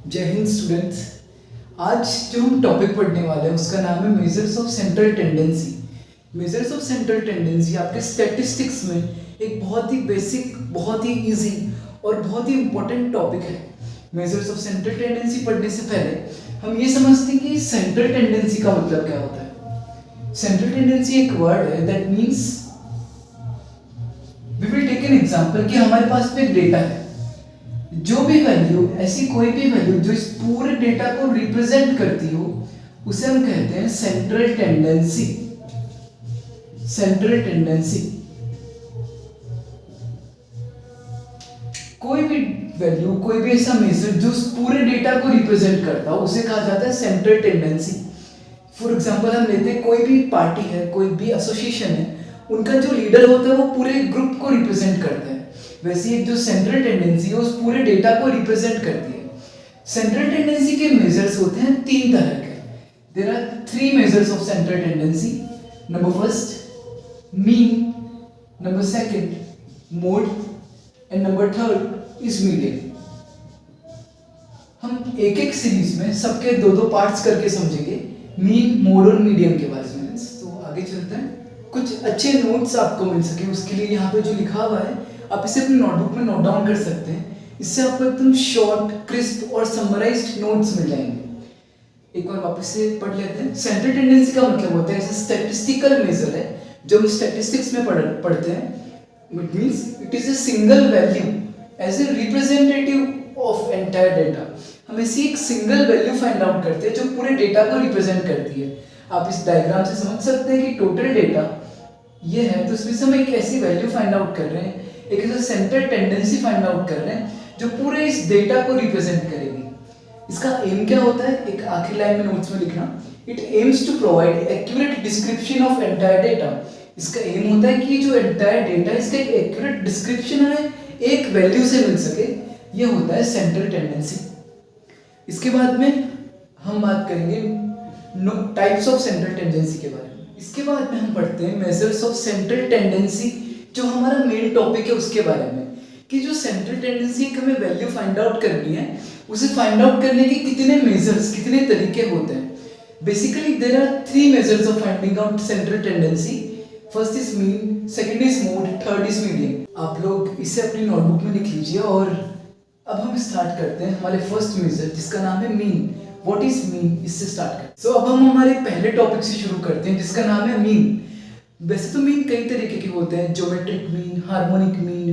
जय हिंद स्टूडेंट्स। आज जो हम टॉपिक पढ़ने वाले हैं उसका नाम है measures of central tendency. Measures of central tendency आपके स्टैटिस्टिक्स में एक बहुत ही बेसिक, बहुत ही इजी और बहुत ही इंपॉर्टेंट टॉपिक है। मेजर्स ऑफ सेंट्रल टेंडेंसी पढ़ने से पहले हम ये समझते हैं कि सेंट्रल टेंडेंसी का मतलब क्या होता है। सेंट्रल टेंडेंसी एक वर्ड है that means we will take an example कि हमारे पास में एक डेटा है, जो भी वैल्यू, ऐसी कोई भी वैल्यू जो इस पूरे डेटा को रिप्रेजेंट करती हो उसे हम कहते हैं सेंट्रल टेंडेंसी। सेंट्रल टेंडेंसी कोई भी वैल्यू, कोई भी ऐसा मेजर जो उस पूरे डेटा को रिप्रेजेंट करता हो उसे कहा जाता है सेंट्रल टेंडेंसी। फॉर एग्जांपल हम लेते हैं कोई भी पार्टी है, कोई भी एसोसिएशन है, उनका जो लीडर होता है वो पूरे ग्रुप को रिप्रेजेंट करता है। वैसे एक जो सेंट्रल टेंडेंसी है उस पूरे डेटा को रिप्रेजेंट करती है। सेंट्रल टेंडेंसी के मेजर्स होते हैं तीन तरह के। There are three measures of central tendency. Number first mean, number second mode and number third is median. हम एक एक सीरीज में सबके दो दो पार्ट्स करके समझेंगे मीन, मोड और मीडियन के बारे में। तो आगे चलते हैं। कुछ अच्छे नोट्स आपको मिल सके उसके लिए यहाँ पे जो लिखा हुआ है आप इसे अपनी नोटबुक में नोट डाउन कर सकते हैं। इससे आपको एकदम शॉर्ट, क्रिस्प और समराइज्ड नोट्स मिल जाएंगे। एक बार वापस से पढ़ लेते हैं। सेंट्रल टेंडेंसी का मतलब होता है ऐसे स्टैटिस्टिकल मेजर है जो हम स्टैटिस्टिक्स में पढ़ते हैं। It means it is a single value as a representative of entire data. हम ऐसी एक सिंगल वैल्यू फाइंड आउट करते हैं जो पूरे डेटा को रिप्रेजेंट करती है। आप इस डायग्राम से समझ सकते हैं कि टोटल डेटा ये है, तो इसमें से हम एक ऐसी वैल्यू फाइंड आउट कर रहे हैं, एक ऐसा सेंट्रल टेंडेंसी फाइंड आउट कर रहे हैं जो पूरे इस डेटा को रिप्रेजेंट करेगी। इसका एम क्या होता है, एक आखिरी लाइन में नोट्स में लिखना, it aims to provide accurate description of entire data. इसका एम होता है कि जो एंटायर डेटा है इसका एक एक्यूरेट डिस्क्रिप्शन हमें एक वैल्यू से मिल सके। ये होता है सेंट्रल टेंडेंसी। इसके बाद में हम बात करेंगे टाइप्स ऑफ सेंट्रल टेंडेंसी के बारे में। इसके बाद में हम पढ़ते हैं मेजर्स ऑफ सेंट्रल टेंडेंसी, जो हमारा मेन टॉपिक है उसके बारे में, कि जो सेंट्रल टेंडेंसी एक हमें वैल्यू फाइंड आउट करनी है, उसे फाइंड आउट करने के कितने मेजर्स, कितने तरीके होते हैं। Basically there are three measures of finding out central tendency. First is mean, second is mode, third is median. आप लोग इसे अपनी नोटबुक में लिख लीजिए। और अब हम स्टार्ट करते हैं हमारे फर्स्ट मेजर जिसका नाम है मीन। व्हाट इज मीन, इससे स्टार्ट करते हैं। सो अब हम हमारे पहले टॉपिक से शुरू करते हैं जिसका नाम है मीन। वैसे तो मीन कई तरीके के होते हैं, geometric mean, harmonic mean,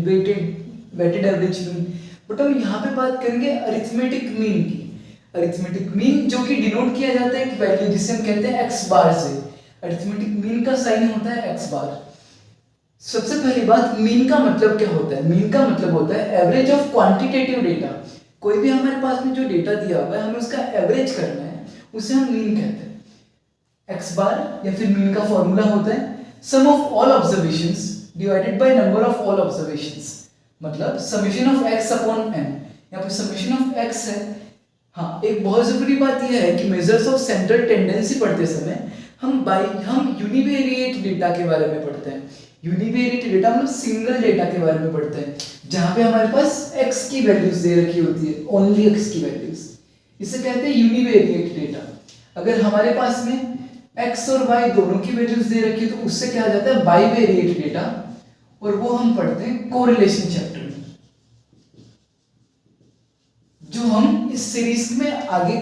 weighted average mean, but हम यहाँ पे बात करेंगे अरिथमेटिक मीन की। अरिथमेटिक मीन जो कि डिनोट किया जाता है एक वैल्यू जिसे हम कहते हैं एक्स बार से। अरिथमेटिक मीन का साइन होता है एक्स बार। सबसे पहली बात, मीन का मतलब क्या होता है। मीन का मतलब होता है एवरेज ऑफ क्वांटिटेटिव डेटा। कोई भी हमारे पास में जो डेटा दिया हुआ है हमें उसका एवरेज करना है, उसे हम मीन कहते हैं। एक्स बार या फिर मीन का फॉर्मूला होता है sum of all observations divided by number of all observations, मतलब summation of x upon n. यहाँ पे समेशन ऑफ एक्स है। हाँ, एक बहुत जरूरी बात यह है कि मेजर्स ऑफ सेंट्रल टेंडेंसी पढ़ते समय हम यूनिवेरिएट डेटा के बारे में पढ़ते हैं। यूनिवेरिएट डेटा मतलब सिंगल डेटा के बारे में पढ़ते हैं जहाँ पे हमारे पास x की वैल्यूज दे रखी होती है, ओनली x की वैल्यूज। इसे कहते हैं यूनिवेरिएट डेटा। अगर हमारे पास में x और y दोनों की वैल्यूज दे रखी है तो उससे क्या जाता है बाइवेरिएट डेटा, और वो हम पढ़ते हैं कोरिलेशन चैप्टर में, जो हम इस सीरीज में आगे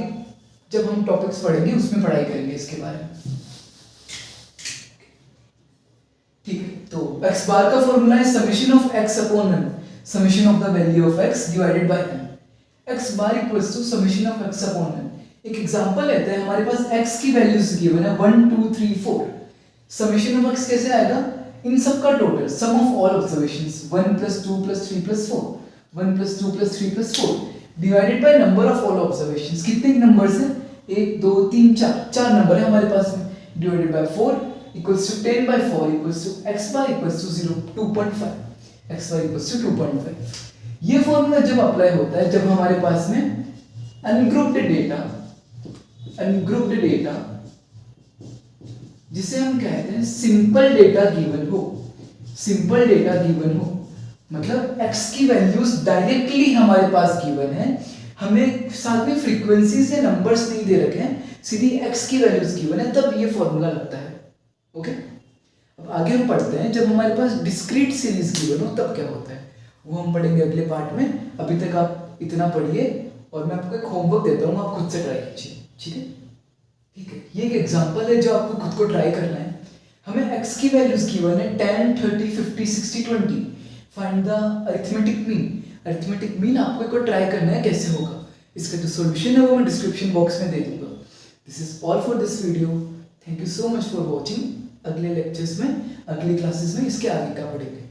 जब हम टॉपिक्स पढ़ेंगे उसमें पढ़ाई करेंगे इसके बारे में। ठीक है, तो x बार का फॉर्मूला है summation of x upon n, summation of the value of x divided by n। x bar equals to summation of x upon n। एक एग्जांपल लेते हैं, हमारे पास x की वैल्यूज गिवन है 1 2 3 4। समेशन ऑफ x कैसे आएगा, इन सब का total, sum of all observations 1 + 2 + 3 + 4, 1 + 2 + 3 + 4 divided by number of all observations. कितने नंबर्स हैं, 1 2 3 4, चार नंबर है हमारे पास में, divided by 4 equals to 10 by 4 equals to x bar equals to 0 2.5, x bar equals to 2.5। ये फॉर्मूला जब अप्लाई होता है जब हमारे पास में अनग्रुप्ड डेटा जिसे हम कहते हैं सिंपल डेटा गिवन हो। सिंपल डेटा गिवन हो मतलब x की वैल्यूज डायरेक्टली हमारे पास गिवन है, हमें साथ में फ्रीक्वेंसीज या नंबर्स नहीं दे रखे हैं, सीधी एक्स की वैल्यूज गिवन है, तब ये फॉर्मूला लगता है। ओके, अब आगे हम पढ़ते हैं, जब हमारे पास डिस्क्रीट सीरीज गिवन हो तब क्या होता है, वो हम पढ़ेंगे अगले पार्ट में। अभी तक आप इतना पढ़िए और मैं आपको एक होमवर्क देता हूँ, आप खुद से ट्राई कीजिए। ठीक है, ठीक है, ये एक एग्जांपल है जो आपको खुद को ट्राई करना है। हमें x की वैल्यूज गिवन है 10, 30, 50, 60, 20। Find the arithmetic mean. Arithmetic mean आपको एक बार ट्राई करना है कैसे होगा। इसका जो सॉल्यूशन है वो मैं डिस्क्रिप्शन बॉक्स में दे दूंगा। This is all for this video. Thank you so much for watching. अगले लेक्चर्स में, अगली क्लासेस में इसके आगे का पढ़ेंगे।